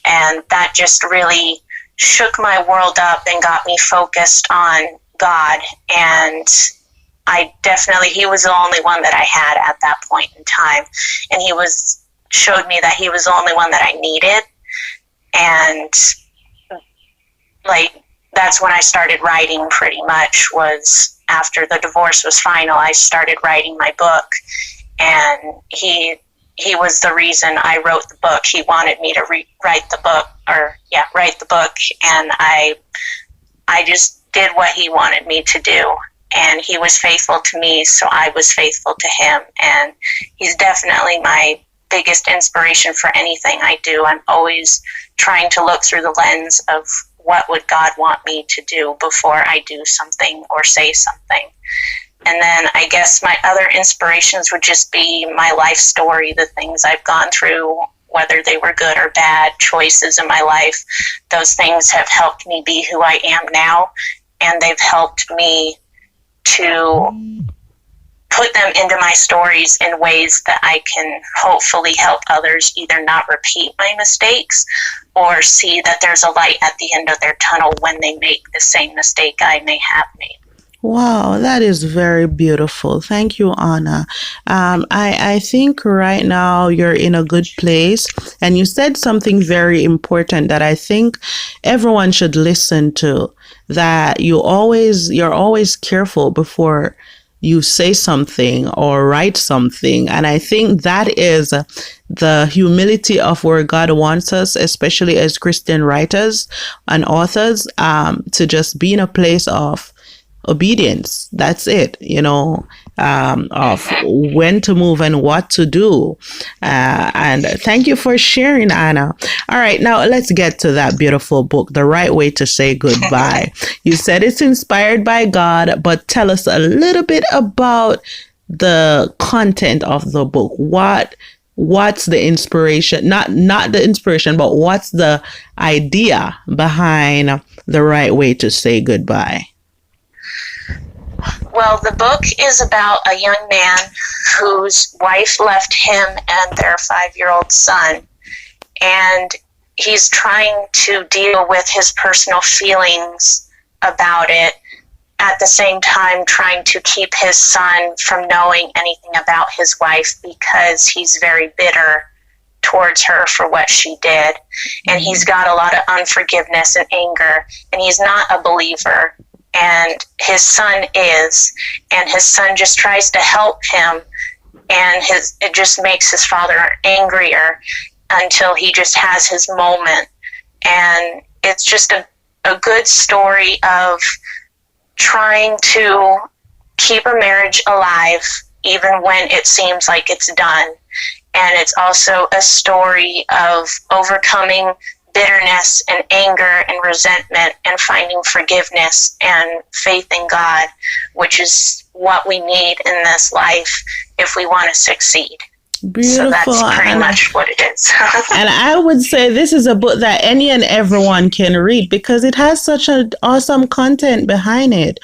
And that just really shook my world up and got me focused on God. And he was the only one that I had at that point in time. And showed me that he was the only one that I needed. And that's when I started writing, pretty much, was after the divorce was final. I started writing my book, and he was the reason I wrote the book. He wanted me to write the book, and I just did what he wanted me to do. And he was faithful to me, so I was faithful to him. And he's definitely my biggest inspiration for anything I do. I'm always trying to look through the lens of what would God want me to do before I do something or say something. And then I guess my other inspirations would just be my life story, the things I've gone through, whether they were good or bad choices in my life. Those things have helped me be who I am now, and they've helped me to put them into my stories in ways that I can hopefully help others either not repeat my mistakes or see that there's a light at the end of their tunnel when they make the same mistake I may have made. Wow, that is very beautiful. Thank you, Anna. I think right now you're in a good place, and you said something very important that I think everyone should listen to, that you're always careful before you say something or write something. And I think that is the humility of where God wants us, especially as Christian writers and authors, to just be in a place of obedience. That's it, of when to move and what to do. And thank you for sharing, Anna. All right, now let's get to that beautiful book, The Right Way to Say Goodbye. You said it's inspired by God, but tell us a little bit about the content of the book. What's the inspiration? Not the inspiration, but what's the idea behind The Right Way to Say Goodbye? Well, the book is about a young man whose wife left him and their 5-year-old son. And he's trying to deal with his personal feelings about it, at the same time trying to keep his son from knowing anything about his wife because he's very bitter towards her for what she did. And he's got a lot of unforgiveness and anger, and he's not a believer. And his son is, and his son just tries to help him, and it just makes his father angrier until he just has his moment. And it's just a good story of trying to keep a marriage alive even when it seems like it's done. And it's also a story of overcoming bitterness and anger and resentment and finding forgiveness and faith in God, which is what we need in this life if we want to succeed. Beautiful. So that's pretty much what it is. And I would say this is a book that any and everyone can read because it has such an awesome content behind it.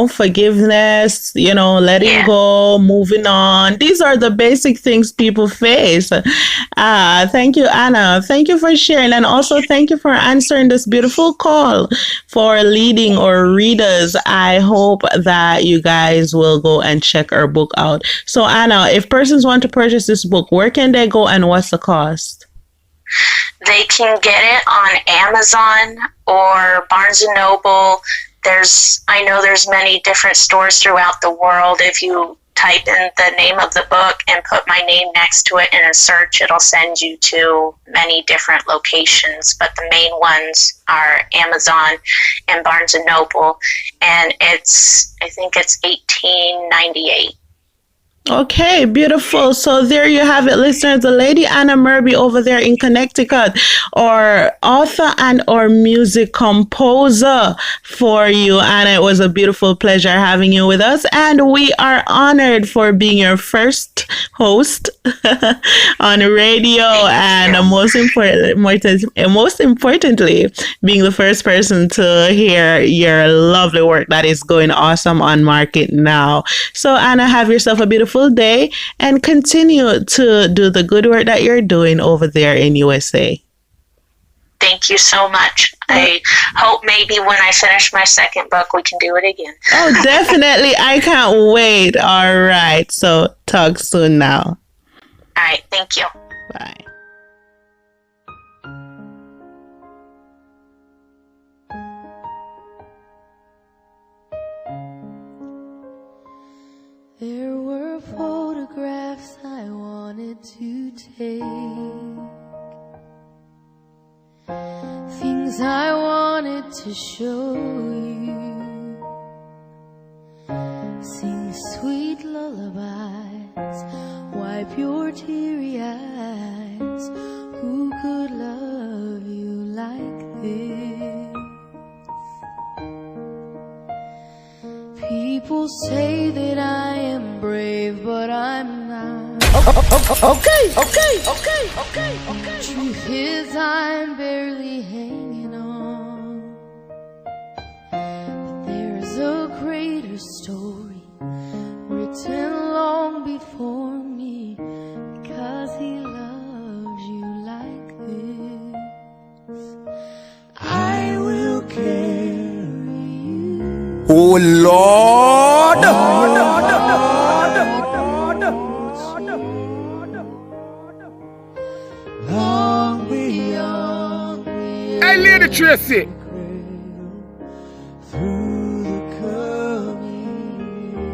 Forgiveness, letting go, moving on. These are the basic things people face. Thank you, Anna. Thank you for sharing. And also thank you for answering this beautiful call for leading our readers. I hope that you guys will go and check our book out. So, Anna, if persons want to purchase this book, where can they go and what's the cost? They can get it on Amazon or Barnes & Noble. I know there's many different stores throughout the world. If you type in the name of the book and put my name next to it in a search, it'll send you to many different locations. But the main ones are Amazon and Barnes & Noble. And I think it's $18.98. Okay, beautiful. So there you have it, listeners. The lady Anna Murby over there in Connecticut, our author and our music composer for you. Anna, it was a beautiful pleasure having you with us. And we are honored for being your first host on radio. And most importantly, being the first person to hear your lovely work that is going awesome on market now. So Anna, have yourself a beautiful day and continue to do the good work that you're doing over there in USA. Thank you so much. I hope maybe when I finish my second book, we can do it again. Oh, definitely. I can't wait. All right. So talk soon now. All right. Thank you. Bye. There were photographs I wanted to take, things I wanted to show you, sing sweet lullabies, wipe your teary eyes. Who could love you like this? People say that I am brave, but I'm not. Okay. Truth is, I'm barely hanging on. But there's a greater story written long before me, because he loves you like this. I will carry you. Oh Lord! Long beyond the Hey, Lady Tracey! through the coming.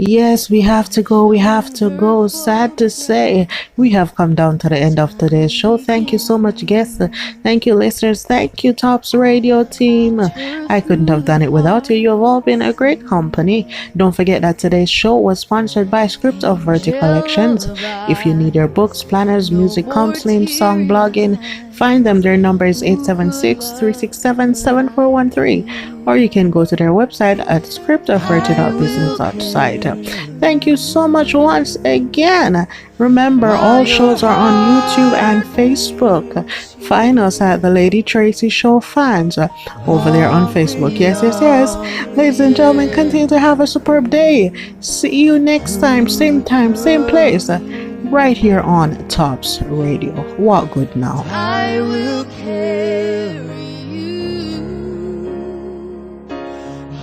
Yes, we have to go. We have to go. Sad to say, we have come down to the end of today's show. Thank you so much, guests. Thank you, listeners. Thank you, Tops Radio team. I couldn't have done it without you. You have all been a great company. Don't forget that today's show was sponsored by Script of Verti Collections. If you need your books, planners, music counseling, song blogging, find them. Their number is 876-367-7413. Or you can go to their website at scriptofverti.business.site. Thank you so much once again. Remember, all shows are on YouTube and Facebook. Find us at the Lady Tracey Show fans over there on Facebook. Yes, yes, yes. Ladies and gentlemen, continue to have a superb day. See you next time, same place. Right here on Tops Radio. Walk good now. I will carry you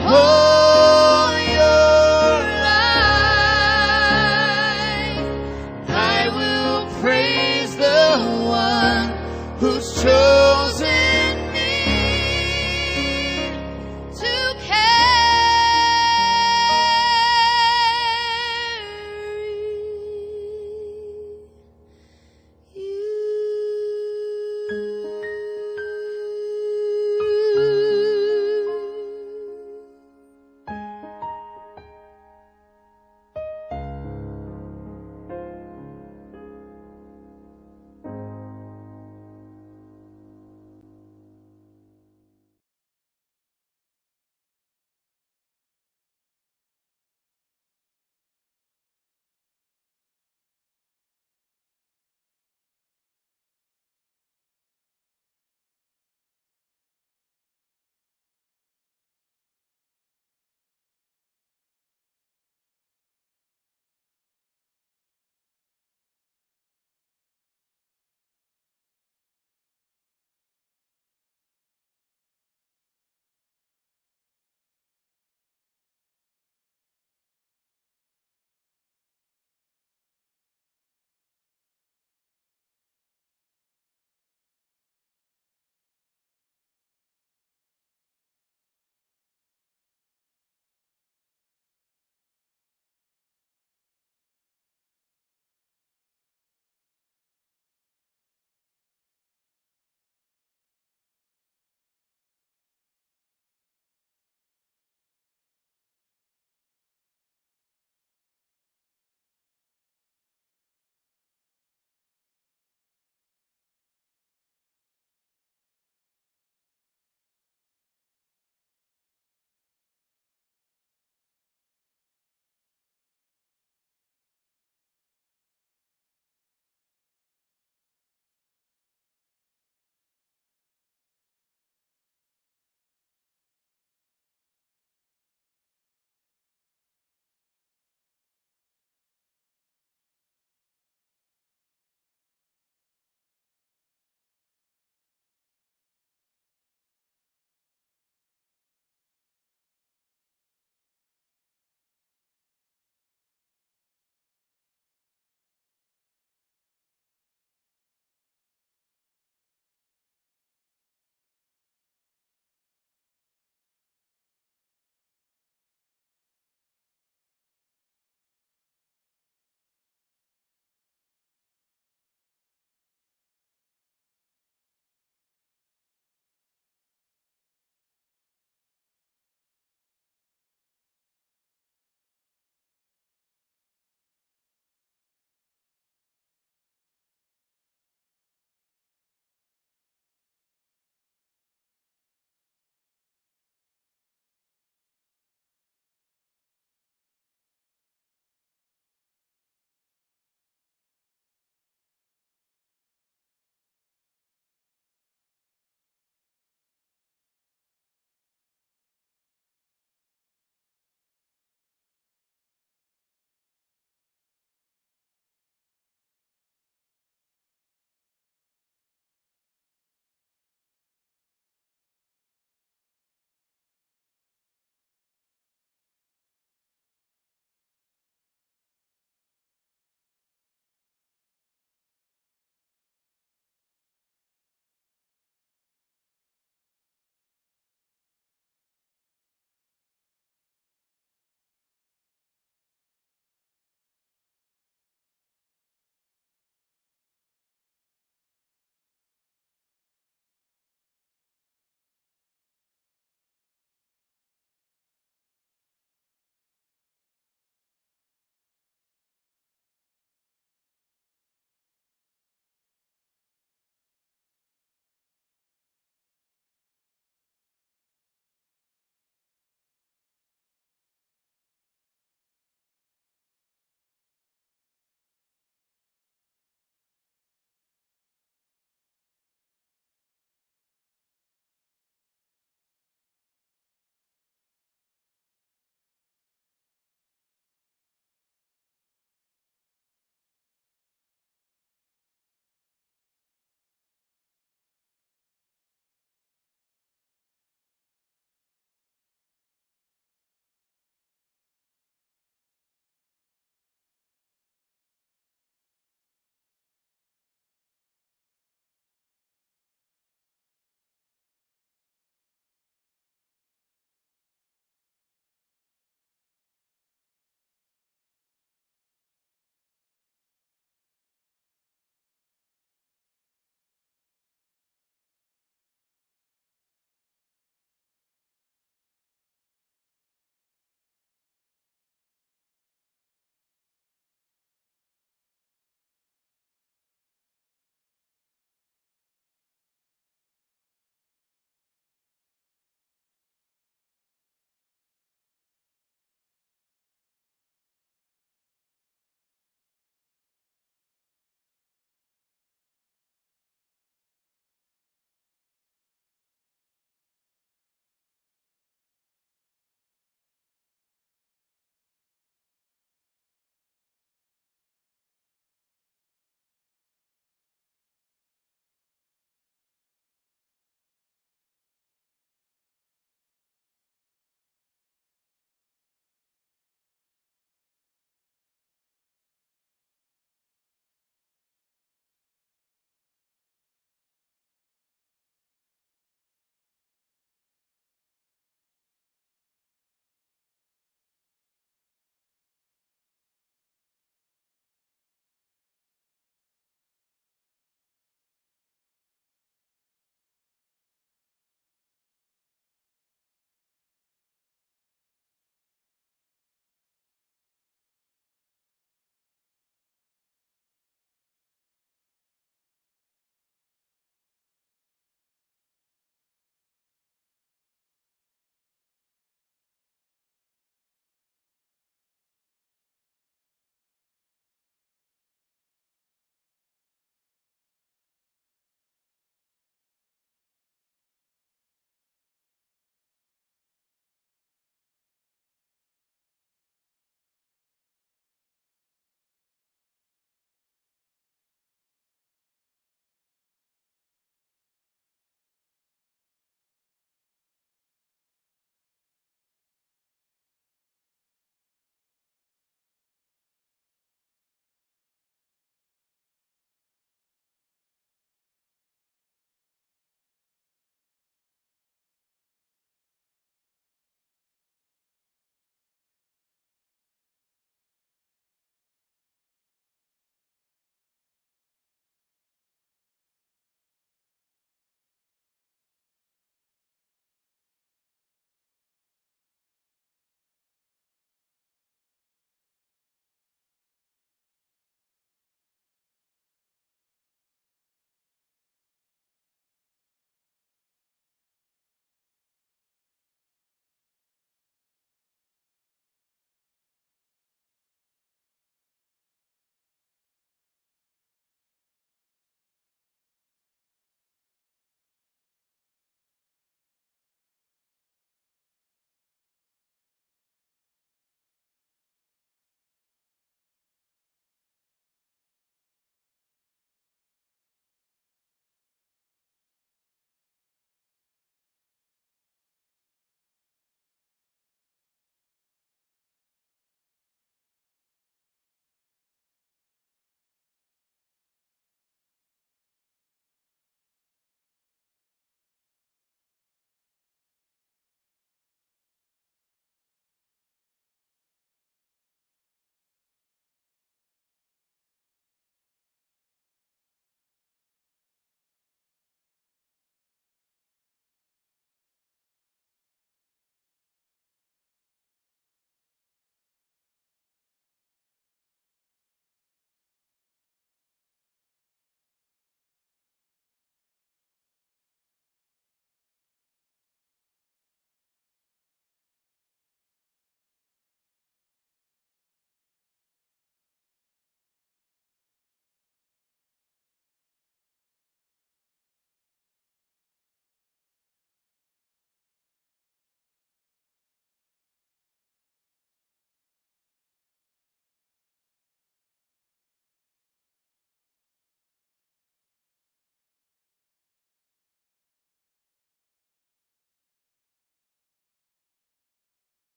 all your life. I will praise the one who's chosen me to carry you.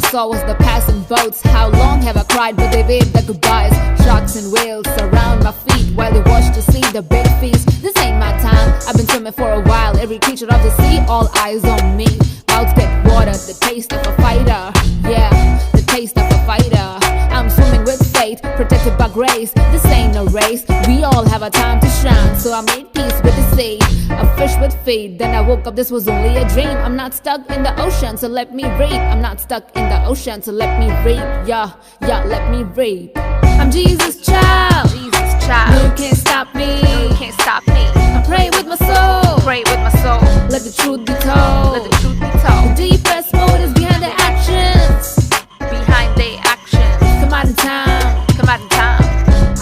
saw was the passing boats. How long have I cried, but they waved their goodbyes. Sharks and whales surround my feet while they watch to see the big feast. This ain't my time, I've been swimming for a while. Every creature of the sea, all eyes on me. Mouths get water, the taste of a fighter. Yeah, the taste of a fighter. I'm swimming with fate, protected by grace. This ain't a race, we all have a time to shine. So I made peace with the sea, a fish with feet. Then I woke up, this was only a dream. I'm not stuck in the ocean, so let me read. I'm not stuck in the ocean, so let me read. Yeah, let me read. I'm Jesus' child. Jesus' child. No, you can't stop me. No, you can't stop me. I pray with my soul. Pray with my soul. Let the truth be told. Let the truth be told. The deepest motives behind the actions. Behind their actions. Come out in time. Come out in time.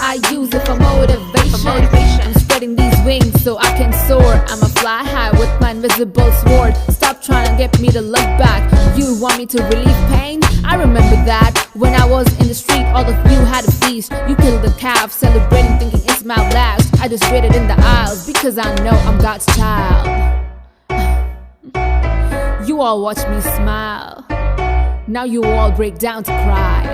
I use it for motivation. I'm spreading these wings so I can soar. I'ma fly high with my invisible sword. Stop trying to get me to look back. You want me to relieve pain? I remember that when I was in the street, all of you had a feast. You killed the calf, celebrating, thinking it's my last. I just waited in the aisles because I know I'm God's child. You all watch me smile. Now you all break down to cry.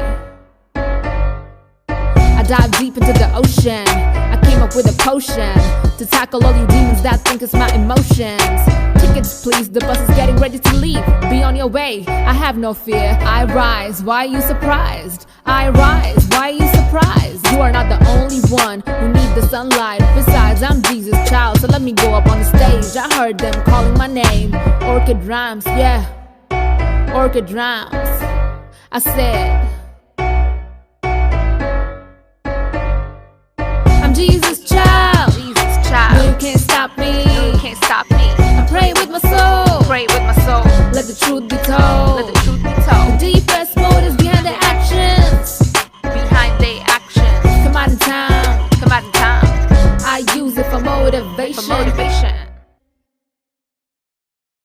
I dive deep into the ocean. I came up with a potion to tackle all you demons that think it's my emotions. Tickets please, the bus is getting ready to leave. Be on your way, I have no fear. I rise, why are you surprised? I rise, why are you surprised? You are not the only one who need the sunlight. Besides, I'm Jesus' child, so let me go up on the stage. I heard them calling my name. Orchid rhymes, yeah, orchid rhymes. I said, I'm Jesus' child. Jesus' child. No, you can't stop me.